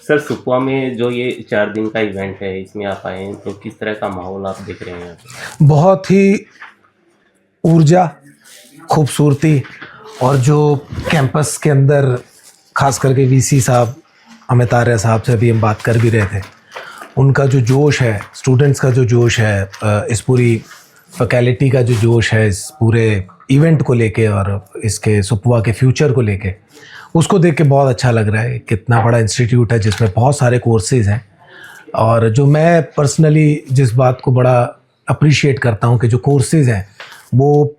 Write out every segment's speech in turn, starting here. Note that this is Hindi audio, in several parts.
सर सुकमा में जो ये 4 दिन का इवेंट है इसमें आप आए हैं तो किस तरह का माहौल आप देख रहे हैं यहाँ पे? बहुत ही ऊर्जा, खूबसूरती और जो कैंपस के अंदर खास करके वीसी साहब अमित आर्य साहब से अभी हम बात कर भी रहे थे, उनका जो जोश है, स्टूडेंट्स का जो जोश है, इस पूरी फैकल्टी का जो जोश है, इस पूरे इवेंट को लेके और इसके सुकमा के फ्यूचर को लेके, उसको देख के बहुत अच्छा लग रहा है। कितना बड़ा इंस्टीट्यूट है जिसमें बहुत सारे कोर्सेज़ हैं और जो मैं पर्सनली जिस बात को बड़ा अप्रिशिएट करता हूँ कि जो कोर्सेज़ हैं वो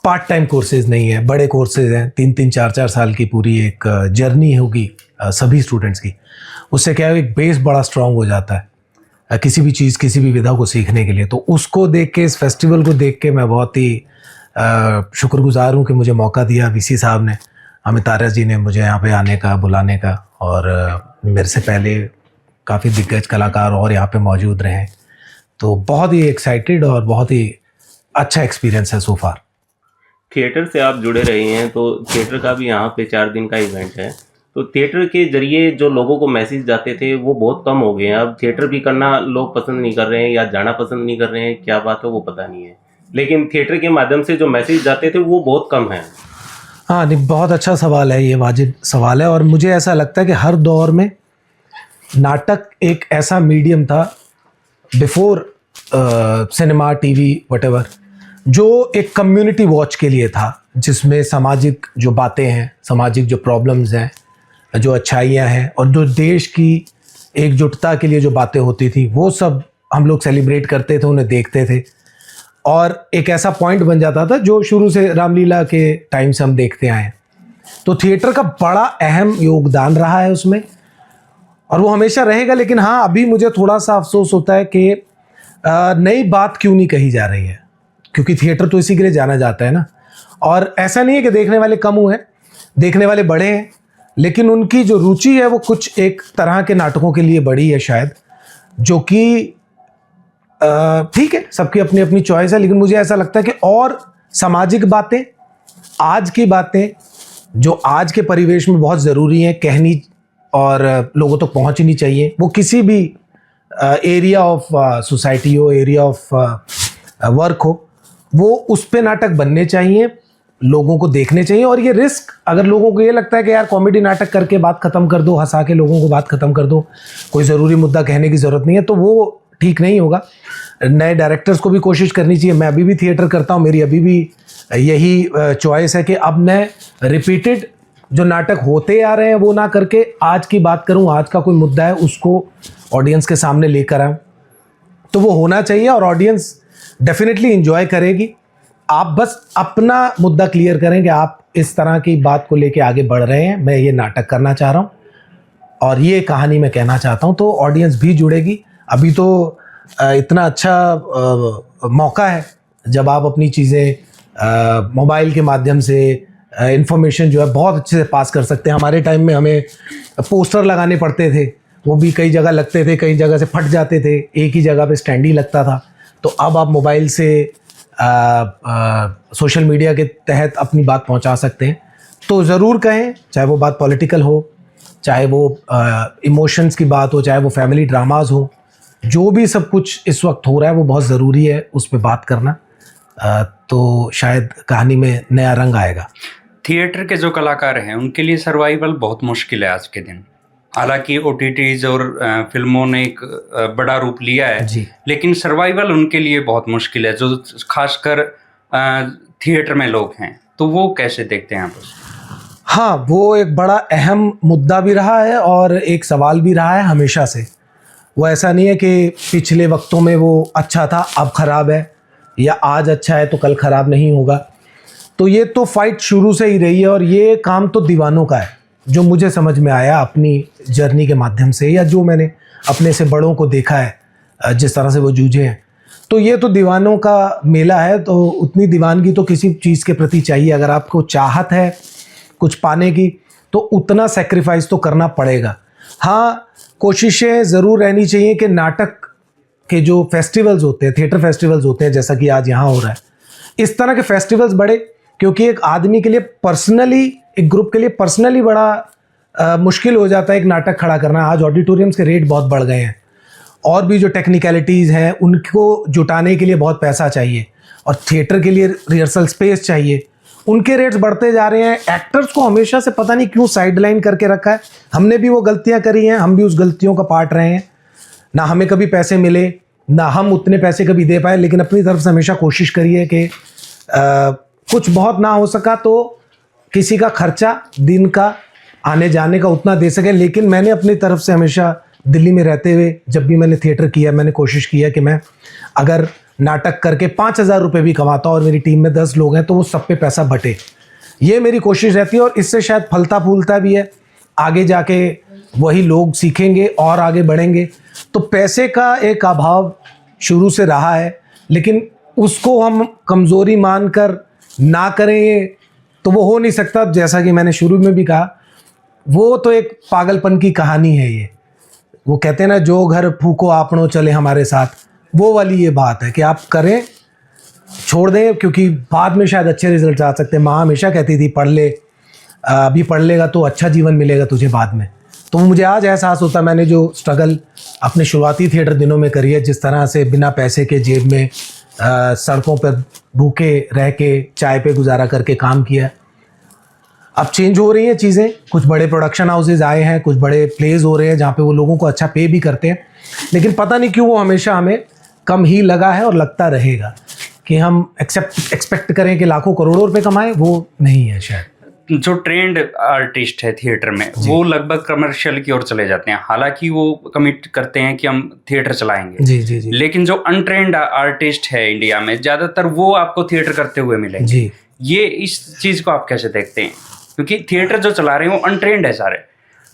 पार्ट टाइम कोर्सेज़ नहीं है, बड़े कोर्सेज़ हैं। 3-3, 4-4 साल की पूरी एक जर्नी होगी सभी स्टूडेंट्स की। उससे क्या है, एक बेस बड़ा स्ट्रांग हो जाता है किसी भी चीज़, किसी भी विधा को सीखने के लिए। तो उसको देख के, इस फेस्टिवल को देख के मैं बहुत ही शुक्रगुजार हूँ कि मुझे मौका दिया वीसी साहब ने, अमित आर्य जी ने मुझे यहाँ पे आने का, बुलाने का। और मेरे से पहले काफ़ी दिग्गज कलाकार और यहाँ पे मौजूद रहे हैं। तो बहुत ही एक्साइटेड और बहुत ही अच्छा एक्सपीरियंस है सो फार। थिएटर से आप जुड़े रहे हैं तो थिएटर का भी यहाँ पे 4 दिन का इवेंट है, तो थिएटर के जरिए जो लोगों को मैसेज जाते थे वो बहुत कम हो गए हैं। अब थिएटर भी करना लोग पसंद नहीं कर रहे हैं या जाना पसंद नहीं कर रहे हैं, क्या बात है वो पता नहीं है, लेकिन थिएटर के माध्यम से जो मैसेज जाते थे वो बहुत कम है। हाँ नहीं, बहुत अच्छा सवाल है, ये वाजिब सवाल है। और मुझे ऐसा लगता है कि हर दौर में नाटक एक ऐसा मीडियम था, बिफोर सिनेमा, टीवी, व्हाटएवर, जो एक कम्युनिटी वॉच के लिए था, जिसमें सामाजिक जो बातें हैं, सामाजिक जो प्रॉब्लम्स हैं, जो अच्छाइयाँ हैं और जो देश की एकजुटता के लिए जो बातें होती थी, वो सब हम लोग सेलिब्रेट करते थे, उन्हें देखते थे। और एक ऐसा पॉइंट बन जाता था जो शुरू से रामलीला के टाइम से हम देखते आए हैं। तो थिएटर का बड़ा अहम योगदान रहा है उसमें और वो हमेशा रहेगा। लेकिन हाँ, अभी मुझे थोड़ा सा अफसोस होता है कि नई बात क्यों नहीं कही जा रही है, क्योंकि थिएटर तो इसी के लिए जाना जाता है ना। और ऐसा नहीं है कि देखने वाले कम हुए हैं, देखने वाले बड़े हैं, लेकिन उनकी जो रुचि है वो कुछ एक तरह के नाटकों के लिए बड़ी है शायद, जो कि ठीक है, सबकी अपनी अपनी चॉइस है। लेकिन मुझे ऐसा लगता है कि और सामाजिक बातें, आज की बातें जो आज के परिवेश में बहुत ज़रूरी हैं कहनी और लोगों तक पहुंचनी चाहिए, वो किसी भी एरिया ऑफ सोसाइटी हो, एरिया ऑफ वर्क हो, वो उस पे नाटक बनने चाहिए, लोगों को देखने चाहिए। और ये रिस्क, अगर लोगों को ये लगता है कि यार कॉमेडी नाटक करके बात ख़त्म कर दो, हंसा के लोगों को बात ख़त्म कर दो, कोई ज़रूरी मुद्दा कहने की ज़रूरत नहीं है, तो वो ठीक नहीं होगा। नए डायरेक्टर्स को भी कोशिश करनी चाहिए। मैं अभी भी थिएटर करता हूँ, मेरी अभी भी यही चॉइस है कि अब मैं रिपीटेड जो नाटक होते आ रहे हैं वो ना करके आज की बात करूँ, आज का कोई मुद्दा है उसको ऑडियंस के सामने लेकर आऊँ। तो वो होना चाहिए और ऑडियंस डेफिनेटली इंजॉय करेगी। आप बस अपना मुद्दा क्लियर करें कि आप इस तरह की बात को लेके आगे बढ़ रहे हैं, मैं ये नाटक करना चाह रहा हूँ और ये कहानी मैं कहना चाहता हूँ, तो ऑडियंस भी जुड़ेगी। अभी तो इतना अच्छा मौका है जब आप अपनी चीज़ें मोबाइल के माध्यम से इंफॉर्मेशन जो है बहुत अच्छे से पास कर सकते हैं। हमारे टाइम में हमें पोस्टर लगाने पड़ते थे, वो भी कई जगह लगते थे, कई जगह से फट जाते थे, एक ही जगह पे स्टैंड ही लगता था। तो अब आप मोबाइल से सोशल मीडिया के तहत अपनी बात पहुंचा सकते हैं। तो ज़रूर कहें, चाहे वो बात पॉलिटिकल हो, चाहे वो इमोशंस की बात हो, चाहे वो फैमिली ड्रामाज हो, जो भी सब कुछ इस वक्त हो रहा है वो बहुत ज़रूरी है उस पर बात करना। तो शायद कहानी में नया रंग आएगा। थिएटर के जो कलाकार हैं उनके लिए सर्वाइवल बहुत मुश्किल है आज के दिन। हालांकि ओटीटीज और फिल्मों ने एक बड़ा रूप लिया है जी, लेकिन सर्वाइवल उनके लिए बहुत मुश्किल है, जो खासकर थिएटर में लोग हैं। तो वो कैसे देखते हैं आप उसको? हाँ, वो एक बड़ा अहम मुद्दा भी रहा है और एक सवाल भी रहा है हमेशा से। वो ऐसा नहीं है कि पिछले वक्तों में वो अच्छा था अब ख़राब है, या आज अच्छा है तो कल ख़राब नहीं होगा। तो ये तो फाइट शुरू से ही रही है और ये काम तो दीवानों का है, जो मुझे समझ में आया अपनी जर्नी के माध्यम से, या जो मैंने अपने से बड़ों को देखा है जिस तरह से वो जूझे हैं। तो ये तो दीवानों का मेला है, तो उतनी दीवानगी तो किसी चीज़ के प्रति चाहिए। अगर आपको चाहत है कुछ पाने की तो उतना सेक्रीफाइस तो करना पड़ेगा। हाँ, कोशिशें ज़रूर रहनी चाहिए कि नाटक के जो फेस्टिवल्स होते हैं, थिएटर फेस्टिवल्स होते हैं, जैसा कि आज यहाँ हो रहा है, इस तरह के फेस्टिवल्स बढ़े, क्योंकि एक आदमी के लिए पर्सनली, एक ग्रुप के लिए पर्सनली बड़ा मुश्किल हो जाता है एक नाटक खड़ा करना। आज ऑडिटोरियम्स के रेट बहुत बढ़ गए हैं, और भी जो टेक्निकलिटीज़ हैं उनको जुटाने के लिए बहुत पैसा चाहिए, और थिएटर के लिए रिहर्सल स्पेस चाहिए, उनके रेट्स बढ़ते जा रहे हैं। एक्टर्स को हमेशा से पता नहीं क्यों साइडलाइन करके रखा है। हमने भी वो गलतियां करी हैं, हम भी उस गलतियों का पार्ट रहे हैं। ना हमें कभी पैसे मिले, ना हम उतने पैसे कभी दे पाए, लेकिन अपनी तरफ से हमेशा कोशिश करी है कि कुछ बहुत ना हो सका तो किसी का खर्चा दिन का आने जाने का उतना दे सके। लेकिन मैंने अपनी तरफ से हमेशा दिल्ली में रहते हुए जब भी मैंने थिएटर किया, मैंने कोशिश किया कि मैं अगर नाटक करके 5,000 रुपये भी कमाता हूँ और मेरी टीम में 10 लोग हैं तो वो सब पे पैसा बटे, ये मेरी कोशिश रहती है। और इससे शायद फलता फूलता भी है, आगे जाके वही लोग सीखेंगे और आगे बढ़ेंगे। तो पैसे का एक अभाव शुरू से रहा है, लेकिन उसको हम कमज़ोरी मानकर ना करें तो वो हो नहीं सकता। जैसा कि मैंने शुरू में भी कहा, वो तो एक पागलपन की कहानी है। ये वो कहते हैं ना, जो घर फूको आपनो चले हमारे साथ, वो वाली ये बात है कि आप करें, छोड़ दें, क्योंकि बाद में शायद अच्छे रिजल्ट आ सकते हैं। माँ हमेशा कहती थी पढ़ ले, अभी पढ़ लेगा तो अच्छा जीवन मिलेगा तुझे बाद में। तो मुझे आज एहसास होता है मैंने जो स्ट्रगल अपने शुरुआती थिएटर दिनों में करी है, जिस तरह से बिना पैसे के जेब में सड़कों पर भूखे रह के चाय पे गुजारा करके काम किया। अब चेंज हो रही हैं चीज़ें, कुछ बड़े प्रोडक्शन हाउसेज आए हैं, कुछ बड़े प्लेज हो रहे हैं जहाँ पे वो लोगों को अच्छा पे भी करते हैं, लेकिन पता नहीं क्यों वो हमेशा हमें कम ही लगा है और लगता रहेगा। कि हम एक्सपेक्ट करें कि लाखों करोड़ों रुपए कमाएं, वो नहीं है शायद। जो ट्रेंड आर्टिस्ट है थिएटर में, वो लगभग कमर्शियल की ओर चले जाते हैं। हालांकि वो कमिट करते हैं कि हम थिएटर चलाएंगे, जी जी जी, लेकिन जो अनट्रेंड आर्टिस्ट है इंडिया में, ज्यादातर वो आपको थिएटर करते हुए मिलेंगे जी। ये इस चीज को आप कैसे देखते हैं? क्योंकि थिएटर जो चला रहे हैं वो अनट्रेंड है सारे।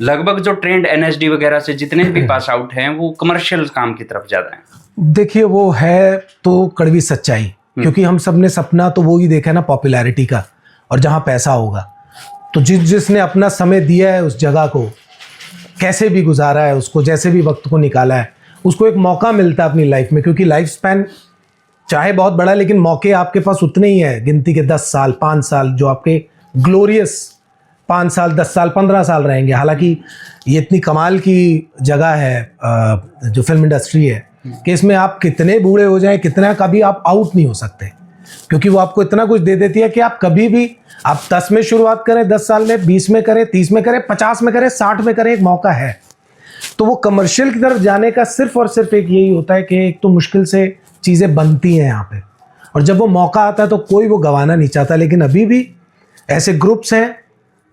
लगभग जो ट्रेंड एनएसडी वगैरह से जितने भी पास आउट हैं वो कमर्शियल काम की तरफ ज्यादा है। देखिए, वो है तो कड़वी सच्चाई, क्योंकि हम सब ने सपना तो वो ही देखा है ना, पॉपुलैरिटी का, और जहाँ पैसा होगा। तो जिसने अपना समय दिया है उस जगह को, कैसे भी गुजारा है उसको, जैसे भी वक्त को निकाला है, उसको एक मौका मिलता है अपनी लाइफ में। क्योंकि लाइफ स्पैन चाहे बहुत बड़ा, लेकिन मौके आपके पास उतने ही है, गिनती के 10 साल 5 साल जो आपके ग्लोरियस 5 साल 10 साल 15 साल रहेंगे। हालांकि ये इतनी कमाल की जगह है जो फिल्म इंडस्ट्री है कि इसमें आप कितने बूढ़े हो जाएं, कितना कभी आप आउट नहीं हो सकते, क्योंकि वो आपको इतना कुछ दे देती है कि आप कभी भी, आप 10 में शुरुआत करें, 10 साल में, 20 में करें, 30 में करें, 50 में करें, 60 में करें, एक मौका है। तो वो कमर्शियल की तरफ जाने का सिर्फ और सिर्फ एक यही होता है कि एक तो मुश्किल से चीज़ें बनती हैं यहाँ पे, और जब वो मौका आता है तो कोई वो गंवाना नहीं चाहता। लेकिन अभी भी ऐसे ग्रुप्स हैं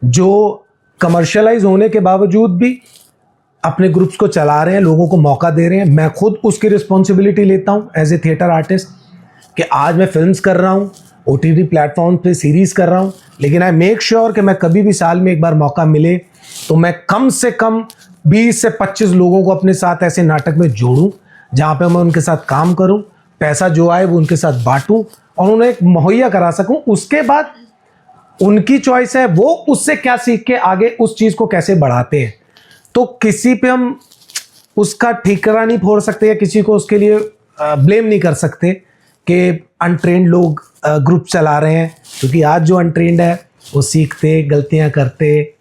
जो कमर्शलाइज होने के बावजूद भी अपने ग्रुप्स को चला रहे हैं, लोगों को मौका दे रहे हैं। मैं खुद उसकी रिस्पॉन्सिबिलिटी लेता हूँ एज ए थिएटर आर्टिस्ट कि आज मैं फिल्म्स कर रहा हूँ, OTT प्लेटफॉर्म पे सीरीज़ कर रहा हूँ, लेकिन आई मेक श्योर कि मैं कभी भी साल में एक बार मौका मिले तो मैं कम से कम 20 से 25 लोगों को अपने साथ ऐसे नाटक में जोड़ूँ जहाँ पे मैं उनके साथ काम करूँ, पैसा जो आए वो उनके साथ बांटूँ और उन्हें एक मुहैया करा सकूँ। उसके बाद उनकी चॉइस है, वो उससे क्या सीख के आगे उस चीज़ को कैसे बढ़ाते हैं। तो किसी पे हम उसका ठीकरा नहीं फोड़ सकते या किसी को उसके लिए ब्लेम नहीं कर सकते कि अनट्रेंड लोग ग्रुप चला रहे हैं, क्योंकि आज जो अनट्रेंड है वो सीखते, गलतियां करते,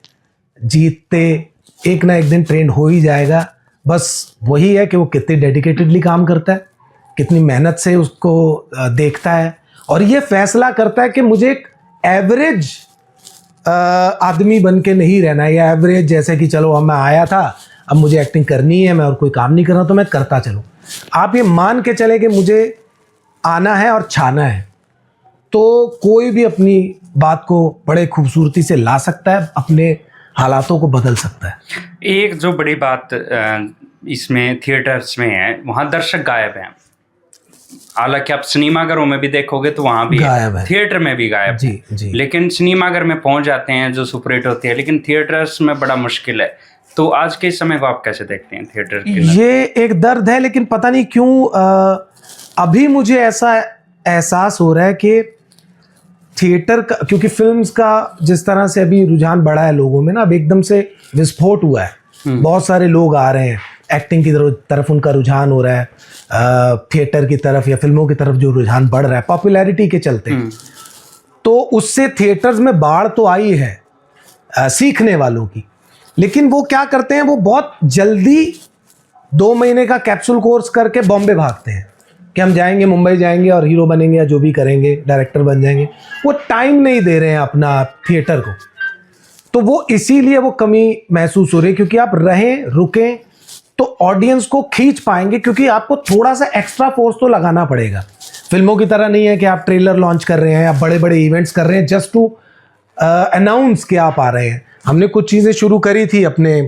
जीतते, एक ना एक दिन ट्रेंड हो ही जाएगा। बस वही है कि वो कितनी डेडिकेटेडली काम करता है, कितनी मेहनत से उसको देखता है, और ये फैसला करता है कि मुझे एक एवरेज आदमी बन के नहीं रहना है, या एवरेज जैसे कि चलो अब मैं आया था, अब मुझे एक्टिंग करनी है, मैं और कोई काम नहीं कर रहा तो मैं करता चलूँ। आप ये मान के चले कि मुझे आना है और छाना है, तो कोई भी अपनी बात को बड़े खूबसूरती से ला सकता है, अपने हालातों को बदल सकता है। एक जो बड़ी बात इसमें थिएटर्स में है, वहाँ दर्शक गायब हैं। हालांकि आप सिनेमाघरों में भी देखोगे तो वहाँ भी गायब है, थिएटर में भी गायब जी है। जी। लेकिन सिनेमाघर में पहुँच जाते हैं जो सुपरहिट होती है, लेकिन थिएटर्स में बड़ा मुश्किल है। तो आज के समय को आप कैसे देखते हैं थिएटर के? ये एक दर्द है, लेकिन पता नहीं क्यों अभी मुझे ऐसा एहसास हो रहा है कि थिएटर का, क्योंकि फिल्म्स का जिस तरह से अभी रुझान बढ़ा है लोगों में ना, अब एकदम से विस्फोट हुआ है। बहुत सारे लोग आ रहे हैं, एक्टिंग की तरफ उनका रुझान हो रहा है, थिएटर की तरफ या फिल्मों की तरफ जो रुझान बढ़ रहा है पॉपुलैरिटी के चलते। तो उससे थिएटर्स में बाढ़ तो आई है सीखने वालों की, लेकिन वो क्या करते हैं, वो बहुत जल्दी 2 महीने का कैप्सूल कोर्स करके बॉम्बे भागते हैं कि हम जाएंगे, मुंबई जाएंगे और हीरो बनेंगे या जो भी करेंगे, डायरेक्टर बन जाएंगे। वो टाइम नहीं दे रहे हैं अपना थिएटर को, तो वो इसीलिए वो कमी महसूस हो रही है। क्योंकि आप रहें, रुकें तो ऑडियंस को खींच पाएंगे, क्योंकि आपको थोड़ा सा एक्स्ट्रा फोर्स तो लगाना पड़ेगा। फिल्मों की तरह नहीं है कि आप ट्रेलर लॉन्च कर रहे हैं या बड़े बड़े इवेंट्स कर रहे हैं जस्ट टू अनाउंस कि आप आ रहे हैं। हमने कुछ चीज़ें शुरू करी थी अपने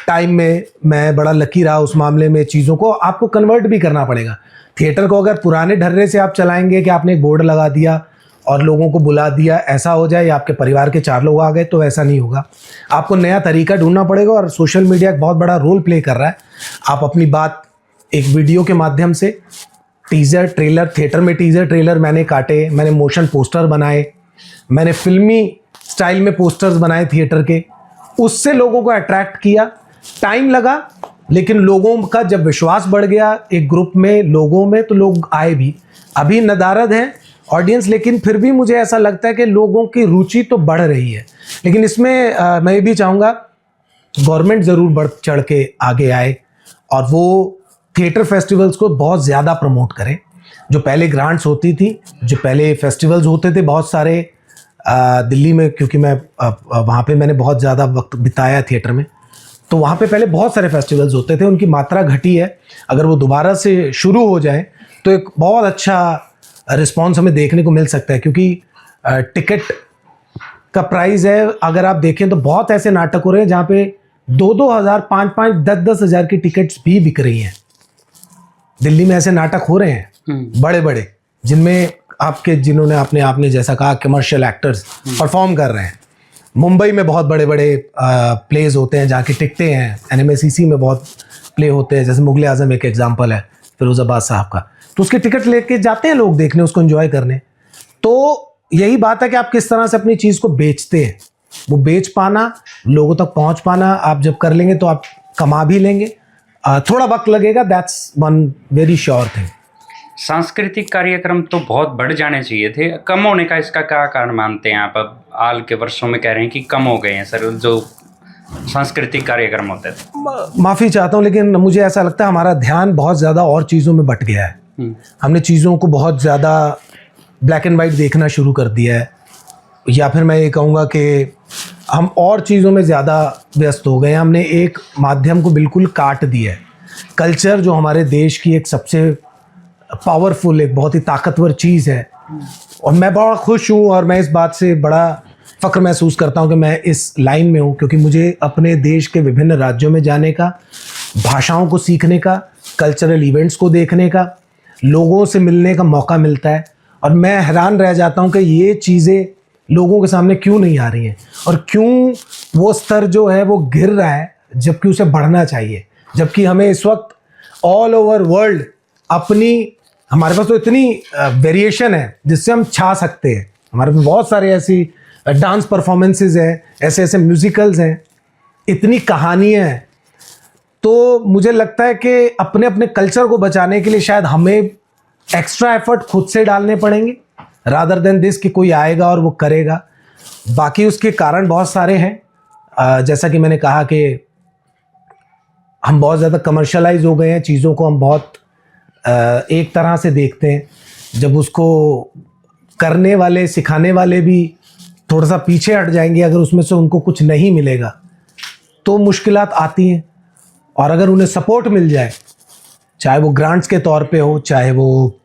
टाइम में, मैं बड़ा लकी रहा उस मामले में। चीज़ों को आपको कन्वर्ट भी करना पड़ेगा। थिएटर को अगर पुराने ढर्रे से आप चलाएंगे कि आपने एक बोर्ड लगा दिया और लोगों को बुला दिया, ऐसा हो जाए, या आपके परिवार के 4 लोग आ गए, तो ऐसा नहीं होगा। आपको नया तरीका ढूंढना पड़ेगा और सोशल मीडिया एक बहुत बड़ा रोल प्ले कर रहा है। आप अपनी बात एक वीडियो के माध्यम से, टीज़र ट्रेलर, थिएटर में टीज़र ट्रेलर मैंने काटे, मैंने मोशन पोस्टर बनाए, मैंने फिल्मी स्टाइल में पोस्टर्स बनाए थिएटर के, उससे लोगों को अट्रैक्ट किया। टाइम लगा, लेकिन लोगों का जब विश्वास बढ़ गया एक ग्रुप में, लोगों में, तो लोग आए भी। अभी नदारद है ऑडियंस, लेकिन फिर भी मुझे ऐसा लगता है कि लोगों की रुचि तो बढ़ रही है। लेकिन इसमें मैं ये भी चाहूँगा गवर्नमेंट ज़रूर बढ़ चढ़ के आगे आए और वो थिएटर फेस्टिवल्स को बहुत ज़्यादा प्रमोट करें। जो पहले ग्रांट्स होती थी, जो पहले फेस्टिवल्स होते थे बहुत सारे दिल्ली में, क्योंकि मैं वहाँ पे मैंने बहुत ज़्यादा वक्त बिताया थिएटर में, तो वहाँ पे पहले बहुत सारे फेस्टिवल्स होते थे, उनकी मात्रा घटी है। अगर वो दोबारा से शुरू हो जाए तो एक बहुत अच्छा रिस्पॉन्स हमें देखने को मिल सकता है। क्योंकि टिकट का प्राइस है, अगर आप देखें तो बहुत ऐसे नाटक हो रहे हैं जहाँ पे 2-2 हज़ार, 5-5, 10-10 हज़ार की टिकट्स भी बिक रही हैं। दिल्ली में ऐसे नाटक हो रहे हैं बड़े बड़े, जिनमें जिन्होंने आपने जैसा कहा कमर्शियल एक्टर्स परफॉर्म कर रहे हैं। मुंबई में बहुत बड़े बड़े प्लेज होते हैं जहाँ की टिकटें हैं। NMACC में बहुत प्ले होते हैं, जैसे मुगल आजम एक एग्जाम्पल है फिरोजाबाद साहब का, तो उसकी टिकट लेके जाते हैं लोग देखने, उसको एंजॉय करने। तो यही बात है कि आप किस तरह से अपनी चीज़ को बेचते हैं, वो बेच पाना, लोगों तक पहुंच पाना, आप जब कर लेंगे तो आप कमा भी लेंगे। थोड़ा वक्त लगेगा, that's one very sure thing. सांस्कृतिक कार्यक्रम तो बहुत बढ़ जाने चाहिए थे, कम होने का इसका क्या कारण मानते हैं आप? अब हाल के वर्षों में कह रहे हैं कि कम हो गए हैं सर जो सांस्कृतिक कार्यक्रम होते थे। माफ़ी चाहता हूँ, लेकिन मुझे ऐसा लगता है हमारा ध्यान बहुत ज़्यादा और चीज़ों में बट गया है। हमने चीज़ों को बहुत ज़्यादा ब्लैक एंड वाइट देखना शुरू कर दिया है, या फिर मैं ये कहूँगा कि हम और चीज़ों में ज़्यादा व्यस्त हो गए हैं। हमने एक माध्यम को बिल्कुल काट दिया है। कल्चर जो हमारे देश की एक सबसे पावरफुल, एक बहुत ही ताकतवर चीज़ है, और मैं बड़ा खुश हूँ और मैं इस बात से बड़ा फ़ख्र महसूस करता हूँ कि मैं इस लाइन में हूँ, क्योंकि मुझे अपने देश के विभिन्न राज्यों में जाने का, भाषाओं को सीखने का, कल्चरल इवेंट्स को देखने का, लोगों से मिलने का मौका मिलता है। और मैं हैरान रह जाता हूँ कि ये चीज़ें लोगों के सामने क्यों नहीं आ रही हैं, और क्यों वो स्तर जो है वो गिर रहा है, जबकि उसे बढ़ना चाहिए। जबकि हमें इस वक्त ऑल ओवर वर्ल्ड हमारे पास तो इतनी वेरिएशन है जिससे हम छा सकते हैं। हमारे पास बहुत सारे ऐसी डांस परफॉर्मेंसेस हैं, ऐसे ऐसे म्यूजिकल्स हैं, इतनी कहानियाँ हैं। तो मुझे लगता है कि अपने अपने कल्चर को बचाने के लिए शायद हमें एक्स्ट्रा एफर्ट खुद से डालने पड़ेंगे, रादर देन दिस कि कोई आएगा और वो करेगा। बाकी उसके कारण बहुत सारे हैं। जैसा कि मैंने कहा कि हम बहुत ज़्यादा कमर्शलाइज हो गए हैं, चीज़ों को हम बहुत एक तरह से देखते हैं। जब उसको करने वाले, सिखाने वाले भी थोड़ा सा पीछे हट जाएंगे, अगर उसमें से उनको कुछ नहीं मिलेगा तो मुश्किलात आती हैं। और अगर उन्हें सपोर्ट मिल जाए, चाहे वो ग्रांट्स के तौर पे हो, चाहे वो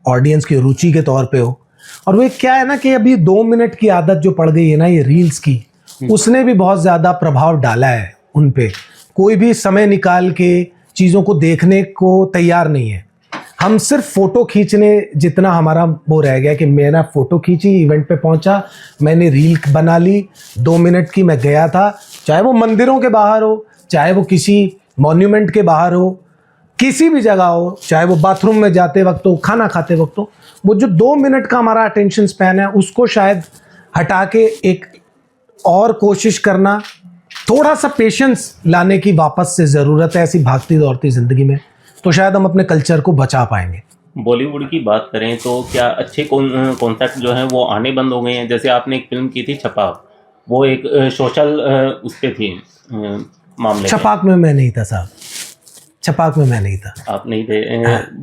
ऑडियंस की रुचि के तौर पे हो। और वो क्या है ना कि अभी 2 मिनट की आदत जो पड़ गई है ना, ये रील्स की, उसने भी बहुत ज़्यादा प्रभाव डाला है उन पे। कोई भी समय निकाल के चीज़ों को देखने को तैयार नहीं है। हम सिर्फ फ़ोटो खींचने जितना हमारा वो रह गया कि मैंने फ़ोटो खींची, इवेंट पे पहुंचा, मैंने रील बना ली, 2 मिनट की मैं गया था, चाहे वो मंदिरों के बाहर हो, चाहे वो किसी मॉन्यूमेंट के बाहर हो, किसी भी जगह हो, चाहे वो बाथरूम में जाते वक्त हो, खाना खाते वक्त हो। वो जो 2 मिनट का हमारा अटेंशन स्पैन है, उसको शायद हटा के एक और कोशिश करना, थोड़ा सा पेशेंस लाने की वापस से ज़रूरत है ऐसी भागती दौड़ती ज़िंदगी में, तो शायद हम अपने कल्चर को बचा पाएंगे। बॉलीवुड की बात करें तो क्या अच्छे कॉन्सेप्ट जो हैं वो आने बंद हो गए हैं? जैसे आपने एक फिल्म की थी छपाक, वो एक सोशल उस पे थी मामले पे। छपाक में मैं नहीं था साहब, छपाक में मैं नहीं था। आप नहीं थे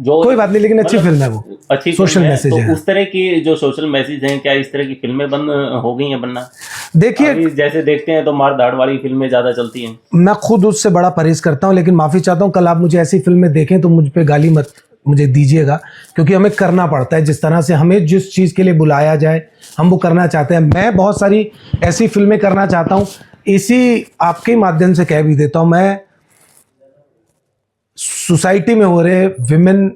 जो कोई बात नहीं, लेकिन अच्छी मतलब फिल्म है वो, अच्छी सोशल फिल्म है। मैसेज तो है। उस तरह की जो सोशल मैसेज हैं, क्या इस तरह की फिल्में बंद हो गई हैं बनना? देखिए, अभी जैसे देखते हैं तो मार धाड़ वाली फिल्में ज़्यादा चलती हैं। मैं खुद उससे बड़ा परहेज करता हूँ, लेकिन माफ़ी चाहता हूँ, कल आप मुझे ऐसी फिल्में देखें तो मुझ पे गाली मत मुझे दीजिएगा, क्योंकि हमें करना पड़ता है जिस तरह से हमें जिस चीज़ के लिए बुलाया जाए हम वो करना चाहते हैं। मैं बहुत सारी ऐसी फिल्में करना चाहता हूँ, इसी आपके माध्यम से कह भी देता हूँ, मैं सोसाइटी में हो रहे विमेन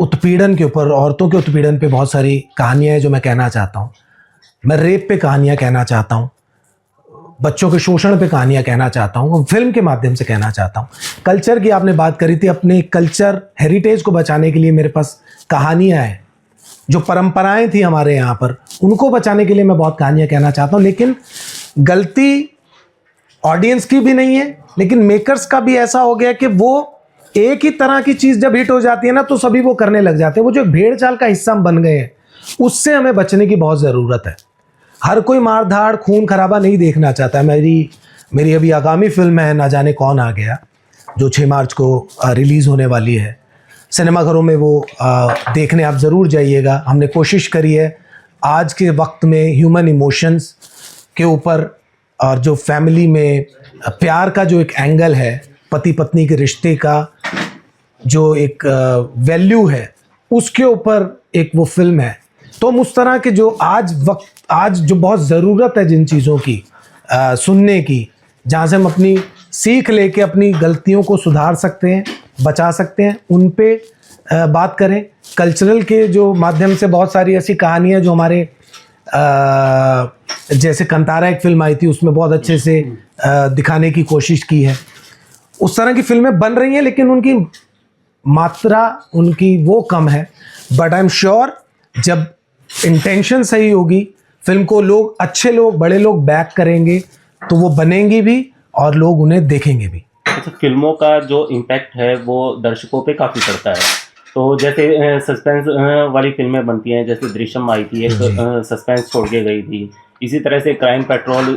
उत्पीड़न के ऊपर, औरतों के उत्पीड़न पे बहुत सारी कहानियाँ हैं जो मैं कहना चाहता हूँ। मैं रेप पे कहानियाँ कहना चाहता हूँ, बच्चों के शोषण पे कहानियाँ कहना चाहता हूँ, फिल्म के माध्यम से कहना चाहता हूँ। कल्चर की आपने बात करी थी, अपने कल्चर हेरिटेज को बचाने के लिए मेरे पास कहानियाँ हैं, जो परंपराएं थी हमारे यहाँ पर, उनको बचाने के लिए मैं बहुत कहानियाँ कहना चाहता हूँ। लेकिन गलती ऑडियंस की भी नहीं है, लेकिन मेकर्स का भी ऐसा हो गया कि वो एक ही तरह की चीज़ जब हिट हो जाती है ना तो सभी वो करने लग जाते हैं। वो जो भेड़ चाल का हिस्सा हम बन गए हैं, उससे हमें बचने की बहुत ज़रूरत है। हर कोई मार धाड़ खून खराबा नहीं देखना चाहता है। मेरी अभी आगामी फिल्म है ना जाने कौन आ गया, जो 6 मार्च को रिलीज़ होने वाली है। सिनेमाघरों में वो देखने आप ज़रूर जाइएगा। हमने कोशिश करी है आज के वक्त में ह्यूमन इमोशंस के ऊपर, और जो फैमिली में प्यार का जो एक एंगल है, पति पत्नी के रिश्ते का जो एक वैल्यू है, उसके ऊपर एक वो फिल्म है। तो हम उस तरह के जो आज जो बहुत ज़रूरत है जिन चीज़ों की सुनने की, जहाँ से हम अपनी सीख लेके अपनी गलतियों को सुधार सकते हैं, बचा सकते हैं, उन पे बात करें। कल्चरल के जो माध्यम से बहुत सारी ऐसी कहानियाँ जो हमारे जैसे कंतारा एक फिल्म आई थी, उसमें बहुत अच्छे से दिखाने की कोशिश की है। उस तरह की फिल्में बन रही हैं, लेकिन उनकी मात्रा उनकी वो कम है। बट आई एम श्योर जब इंटेंशन सही होगी, फिल्म को लोग, अच्छे लोग, बड़े लोग बैक करेंगे तो वो बनेंगी भी और लोग उन्हें देखेंगे भी। अच्छा, फिल्मों का जो इम्पैक्ट है वो दर्शकों पे काफ़ी पड़ता है। तो जैसे सस्पेंस वाली फिल्में बनती हैं, जैसे दृश्यम आई थी, एक सस्पेंस छोड़ के गई थी। इसी तरह से क्राइम पेट्रोल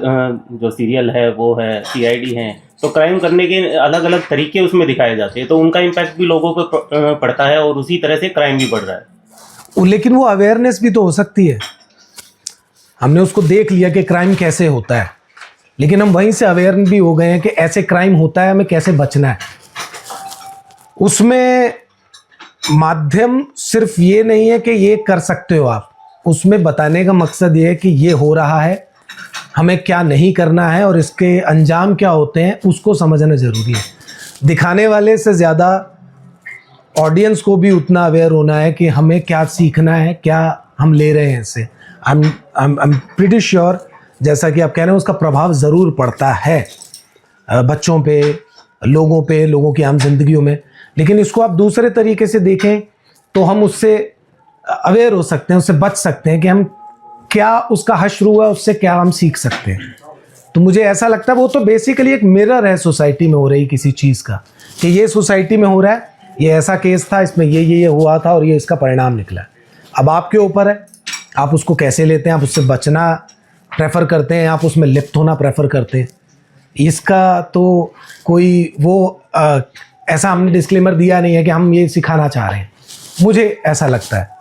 जो सीरियल है वो है, CID है, तो क्राइम करने के अलग अलग तरीके उसमें दिखाए जाते हैं, तो उनका इम्पैक्ट भी लोगों पर पड़ता है और उसी तरह से क्राइम भी बढ़ रहा है। लेकिन वो अवेयरनेस भी तो हो सकती है। हमने उसको देख लिया कि क्राइम कैसे होता है, लेकिन हम वहीं से अवेयर भी हो गए हैं कि ऐसे क्राइम होता है, हमें कैसे बचना है। उसमें माध्यम सिर्फ ये नहीं है कि ये कर सकते हो आप, उसमें बताने का मकसद ये है कि ये हो रहा है, हमें क्या नहीं करना है और इसके अंजाम क्या होते हैं, उसको समझना ज़रूरी है। दिखाने वाले से ज़्यादा ऑडियंस को भी उतना अवेयर होना है कि हमें क्या सीखना है, क्या हम ले रहे हैं इससे। आई एम प्रीटी श्योर, जैसा कि आप कह रहे हैं, उसका प्रभाव ज़रूर पड़ता है बच्चों पे, लोगों की आम जिंदगियों में। लेकिन इसको आप दूसरे तरीके से देखें तो हम उससे अवेयर हो सकते हैं, उससे बच सकते हैं कि हम क्या उसका हश्र हुआ है, उससे क्या हम सीख सकते हैं। तो मुझे ऐसा लगता है वो तो बेसिकली एक मिरर है सोसाइटी में हो रही किसी चीज़ का, कि ये सोसाइटी में हो रहा है, ये ऐसा केस था, इसमें ये हुआ था और ये इसका परिणाम निकला है। अब आपके ऊपर है, आप उसको कैसे लेते हैं, आप उससे बचना प्रेफर करते हैं, आप उसमें लिप्त होना प्रेफर करते हैं। इसका तो कोई वो ऐसा हमने डिस्क्लेमर दिया नहीं है कि हम ये सिखाना चाह रहे हैं, मुझे ऐसा लगता है।